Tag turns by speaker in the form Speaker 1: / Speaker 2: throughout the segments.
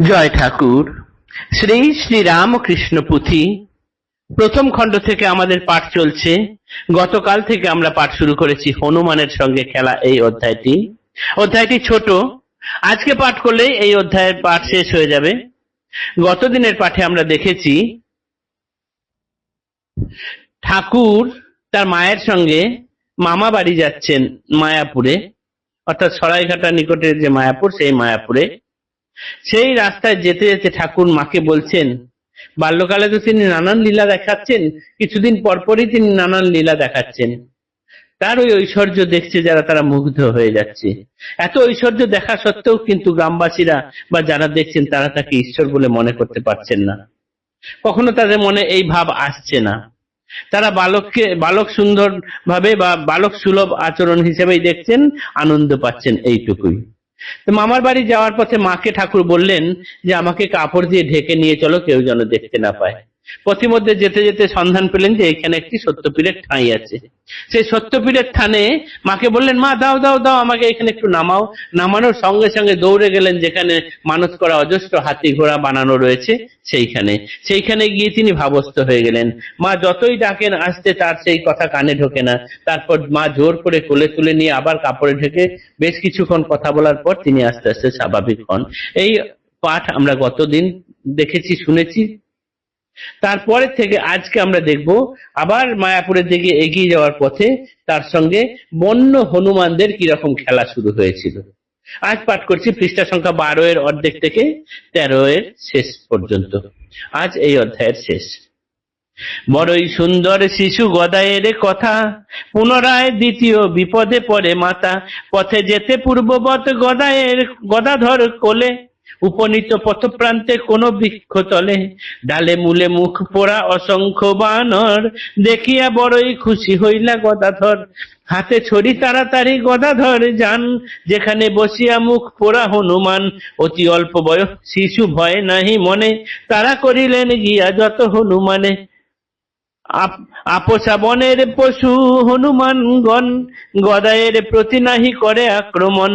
Speaker 1: জয় ঠাকুর। শ্রী শ্রী রামকৃষ্ণ পুঁথি প্রথম খণ্ড থেকে আমাদের পাঠ চলছে। গতকাল থেকে আমরা পাঠ শুরু করেছি হনুমানের সঙ্গে খেলা এই অধ্যায়টি ছোট, আজকে পাঠ করলে এই অধ্যায়ের পাঠ শেষ হয়ে যাবে। গতদিনের পাঠে আমরা দেখেছি ঠাকুর তার মায়ের সঙ্গে মামা বাড়ি যাচ্ছেন মায়াপুরে, অর্থাৎ সরাইঘাটার নিকটে যে মায়াপুর, সেই মায়াপুরে। সেই রাস্তায় যেতে যেতে ঠাকুর মাকে বলছেন, বাল্যকালে তো তিনি নানান লীলা দেখাচ্ছেন, কিছুদিন পরপরই তিনি নানান লীলা দেখাচ্ছেন। তার ওই ঐশ্বর্য দেখছে যারা, তারা মুগ্ধ হয়ে যাচ্ছে। এত ঐশ্বর্য দেখা সত্ত্বেও কিন্তু গ্রামবাসীরা বা যারা দেখছেন তারা তাকে ঈশ্বর বলে মনে করতে পারছেন না। কখনো তাদের মনে এই ভাব আসছে না। তারা বালককে বালক সুন্দর ভাবে বা বালক সুলভ আচরণ হিসেবেই দেখছেন, আনন্দ পাচ্ছেন, এইটুকুই। তো মামার বাড়ি যাওয়ার পথে মাকে ঠাকুর বললেন যে আমাকে কাপড় দিয়ে ঢেকে নিয়ে চলো, কেউ যেন দেখতে না পায়। পথিমধ্যে যেতে যেতে সন্ধান পেলেন যে এখানে একটি সত্যপীরের ঠাঁই আছে। সেই সত্যপীরের থানে মাকে বললেন, মা দাও দাও দাও, আমাকে এখানে একটু নামাও। নামানোর সঙ্গে সঙ্গে দৌড়ে গেলেন যেখানে মানত করা অজস্র হাতি ঘোড়া বানানো রয়েছে সেইখানে গিয়ে তিনি ভাবস্থ হয়ে গেলেন। মা যতই ডাকেন আসতে, তার সেই কথা কানে ঢোকে না। তারপর মা জোর করে কোলে তুলে নিয়ে আবার কাপড়ে ঢেকে বেশ কিছুক্ষণ কথা বলার পর তিনি আস্তে আস্তে স্বাভাবিক হন। এই পাঠ আমরা গতদিন দেখেছি, শুনেছি। তারপরে থেকে আজকে আমরা দেখব আবার মায়াপুরের দিকে এগিয়ে যাওয়ার পথে তার সঙ্গে বন্য হনুমানদের কিরকম খেলা শুরু হয়েছিল। আজ পাঠ করছি পৃষ্ঠা সংখ্যা 12 এর অর্ধেক থেকে 13 এর শেষ পর্যন্ত। আজ এই অধ্যায়ের শেষ। বড়ই সুন্দর শিশু গদায়ের কথা, পুনরায় দ্বিতীয় বিপদে পড়ে মাতা। পথে যেতে পূর্ববৎ গদাধর কোলে, উপনীত পথপ্রান্তে কোন বৃক্ষ তলে। ডালে মূলে মুখ পোড়া অসংখ্য বানর, দেখিয়া বড়ই খুশি হইলা গদাধর। হাতে ছড়ি তাড়াতাড়ি গদাধর যান, যেখানে বসিয়া মুখ পোড়া হনুমান। অতি অল্প বয়স শিশু ভয় নাহি মনে, তারা করিলেন গিয়া যত হনুমানে। আপোষা বনের পশু হনুমানগণ, গদায়ের প্রতি নাহি করে আক্রমণ।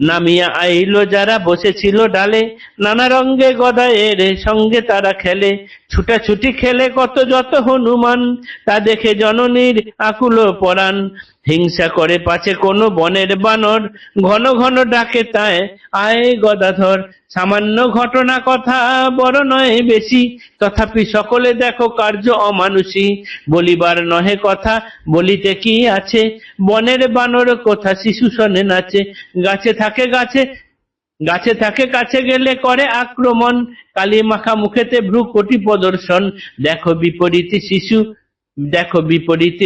Speaker 1: নামিয়া আইল যারা বসেছিল ডালে, নানা রঙ্গে গদায়ের সঙ্গে তারা খেলে। ছুটাছুটি খেলে কত যত হনুমান, তা দেখে জননীর আকুল পরাণ। হিংসা করে পাছে কোনো বনের বানর, ঘন ঘন ডাকে তাই আয় গদাধর। সামান্য ঘটনা কথা বড় নয় বেশি, তথাপি সকলে দেখো কার্য অমানুষী। বলিবার নহে কথা বলিতে কি আছে, বনের বানর কথা শিশু শোনে নাচে। গাছে থাকে কাছে গেলে করে আক্রমণ, কালী মাখা মুখেতে ভ্রু কোটি প্রদর্শন। দেখো বিপরীত শিশু, দেখো বিপরীত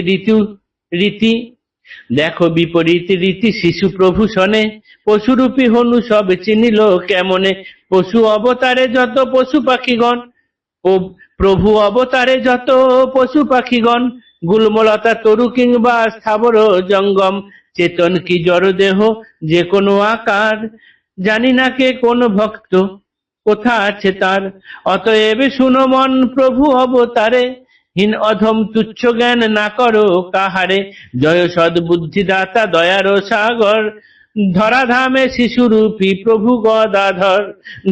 Speaker 1: রীতি, দেখো বিপরীত রীতি শিশু প্রভু শনে। পশুরূপী হনু সব চিনিল কেমনে, পশু অবতারে যত পশু পাখিগণ। ও প্রভু অবতারে যত পশু পাখিগণ, গুল্মলতা তরু কিংবা স্থাবর জঙ্গম। চেতন কি জড় দেহ যে কোনো আকার, জানি না কে কোন ভক্ত কোথা আছে তার। অতএব শুনো মন প্রভু অবতারে, হীন অধম তুচ্ছ জ্ঞান না করো কাহারে। জয় সদ্বুদ্ধিদাতা দয়ার সাগর, ধরাধামে শিশুরূপী প্রভু গদাধর।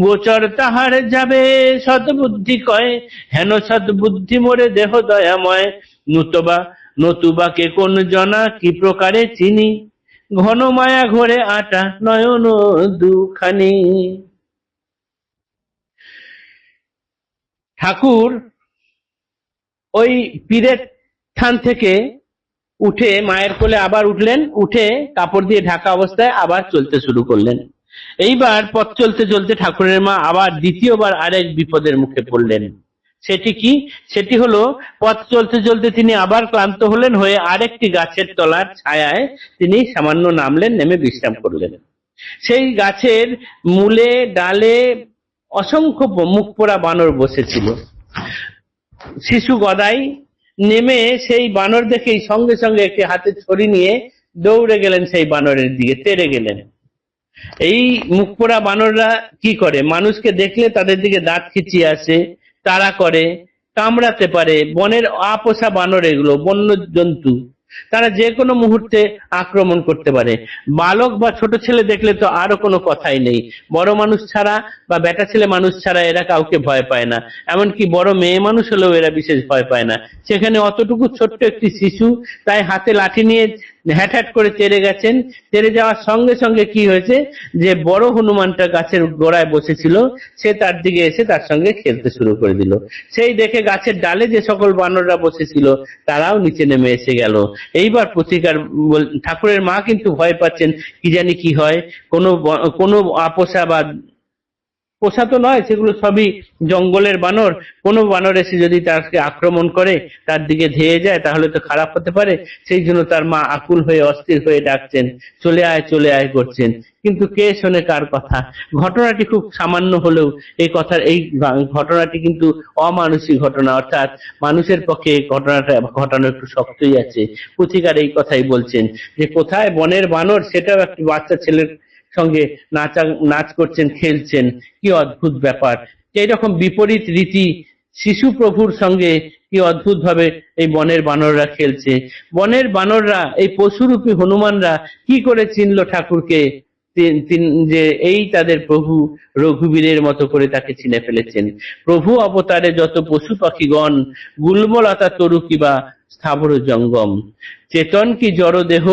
Speaker 1: গোচর তাহার যাবে সদ্বুদ্ধি কয়, হেন সদ্বুদ্ধি মোরে দেহ দয়াময়। নতুবা কে কোন জনা কি প্রকারে চিনি, ঘন মায়া ঘরে আটা নয়ন দুখানি। ঠাকুর ওই পীরের স্থান থেকে উঠে মায়ের কোলে আবার উঠলেন, উঠে কাপড় দিয়ে ঢাকা অবস্থায় আবার চলতে শুরু করলেন। এইবার পথ চলতে চলতে ঠাকুরের মা আবার দ্বিতীয়বার আরেক বিপদের মুখে পড়লেন। সেটি কি? সেটি হলো, পথ চলতে চলতে তিনি আবার ক্লান্ত হলেন, হয়ে আরেকটি গাছের তলার ছায়ায় তিনি সামান্য নামলেন, নেমে বিশ্রাম করলেন। সেই গাছের মূলে ডালে অসংখ্য মুখ পোড়া বানর বসেছিল। শিশু গদাই নেমে সেই বানর দেখেই সঙ্গে সঙ্গে একটি হাতে ছড়ি নিয়ে দৌড়ে গেলেন সেই বানরের দিকে, তেড়ে গেলেন। এই মুখ পোড়া বানররা কি করে? মানুষকে দেখলে তাদের দিকে দাঁত খিচিয়ে আসে, তাড়া করে, কামড়াতে পারে। বনের আপোষা বানর, এগুলো বন্য জন্তু, তারা যে কোনো মুহূর্তে আক্রমণ করতে পারে। বালক বা ছোট ছেলে দেখলে তো আরো কোনো কথাই নেই, বড় মানুষ ছাড়া বা বেটা ছেলে মানুষ ছাড়া এরা কাউকে ভয় পায় না, এমনকি বড় মেয়ে মানুষ হলেও এরা বিশেষ ভয় পায় না। সেখানে অতটুকু ছোট্ট একটি শিশু, তাই হাতে লাঠি নিয়ে হ্যাট হ্যাট করে তেড়ে গেছেন। তেড়ে যাওয়ার সঙ্গে সঙ্গে কি হয়েছে, যে বড় হনুমানটা গাছের গোড়ায় বসেছিল, সে তার দিকে এসে তার সঙ্গে খেলতে শুরু করে দিল। সেই দেখে গাছের ডালে যে সকল বানররা বসেছিল তারাও নিচে নেমে এসে গেল। এইবার প্রতিকার ঠাকুরের মা কিন্তু ভয় পাচ্ছেন, কি জানি কি হয়, কোনো আপোষা বা পোষা তো নয়, সেগুলো সবই জঙ্গলের বানর, কোনো বানর এসে যদি তাকে আক্রমণ করে, তার দিকে ধেয়ে যায়, তাহলে তো খারাপ হতে পারে। সেই জন্য তার মা আকুল হয়ে অস্থির হয়ে ডাকছেন, চলে আয় চলে আয় করছেন, কিন্তু কে শোনে কার কথা। ঘটনাটি খুব সামান্য হলেও এই ঘটনাটি কিন্তু অমানুষিক ঘটনা, অর্থাৎ মানুষের পক্ষে ঘটনাটা ঘটানো একটু শক্তই আছে। পুথিকার এই কথাই বলছেন যে কোথায় বনের বানর, সেটাও একটি বাচ্চা ছেলের সঙ্গে নাচ করছেন, খেলছেন, কি অদ্ভুত ব্যাপার। এইরকম বিপরীত রীতি শিশু প্রভুর সঙ্গে কি অদ্ভুত ভাবে এই বনের বানররা খেলছে। বনের বানররা, এই পশুরূপী হনুমানরা কি করে চিনল ঠাকুরকে, যে এই তাদের প্রভু, রঘুবীরের মতো করে তাকে চিনে ফেলেছেন। প্রভু অবতারে যত পশু পাখিগণ, গুল্মলতা তরু কিবা স্থাবর জঙ্গম, চেতন কি জড় দেহ,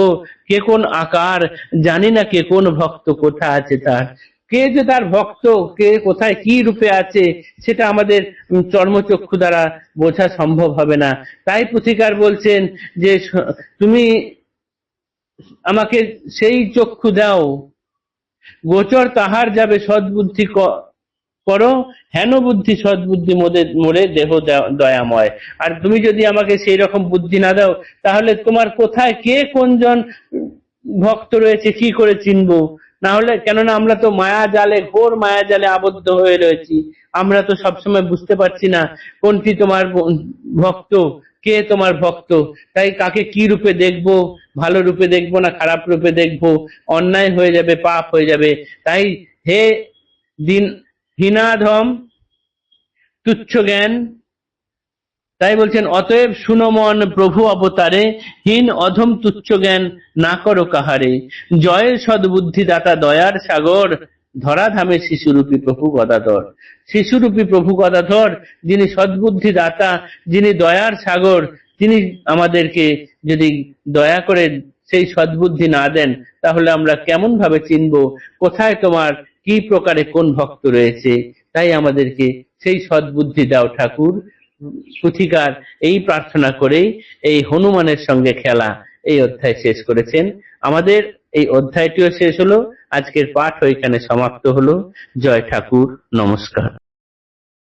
Speaker 1: কে কোন আকার, জানি না কে কোন ভক্ত, কোথা আছে তার। কে যে তার ভক্ত, কে কোথায় কি রূপে আছে, সেটা আমাদের চর্মচক্ষু দ্বারা বোঝা সম্ভব হবে না। তাই পুথিকার বলছেন যে তুমি আমাকে সেই চক্ষু দাও, গোচর তাহার যাবে সদ্বুদ্ধি করো, হেন বুদ্ধি সদ্বুদ্ধি মোরে দেহ দয়াময়। আর তুমি যদি আমাকে সেই রকম বুদ্ধি না দাও, তাহলে তোমার কোথায় কে কোনজন ভক্ত রয়েছে কি করে চিনবো? না হলে, কেননা আমরা তো মায়া জালে, ঘোর মায়া জালে আবদ্ধ হয়ে রয়েছি, আমরা তো সবসময় বুঝতে পারছি না কোনটি তোমার ভক্ত, কে তোমার ভক্ত। তাই কাকে কি রূপে দেখবো, ভালো রূপে দেখবো না খারাপ রূপে দেখবো, অন্যায় হয়ে যাবে, পাপ হয়ে যাবে। তাই হে দিন হীনাধম তুচ্ছ জ্ঞান, তাই বলছেন অতএব শুনো মন প্রভু অবতারে, হীন অধম তুচ্ছ জ্ঞান না করো কাহারে। জয়ের সদ্বুদ্ধি দাতা দয়ার সাগর, ধরাধামে শিশুরূপী প্রভু গদাধর। শিশুরূপী প্রভু গদাধর, যিনি সদ্বুদ্ধি দাতা, যিনি দয়ার সাগর, তিনি আমাদেরকে যদি দয়া করে সেই সদ্বুদ্ধি না দেন, তাহলে আমরা কেমন ভাবে চিনবো কোথায় তোমার কি প্রকারে কোন ভক্ত রয়েছে। তাই আমাদেরকে সেই সদ্বুদ্ধি দাও ঠাকুর। পুথিকার এই প্রার্থনা করেই এই হনুমানের সঙ্গে খেলা এই অধ্যায় শেষ করেছেন। আমাদের এই অধ্যায়টিও শেষ হলো, আজকের পাঠ এখানে সমাপ্ত হলো। জয় ঠাকুর, নমস্কার।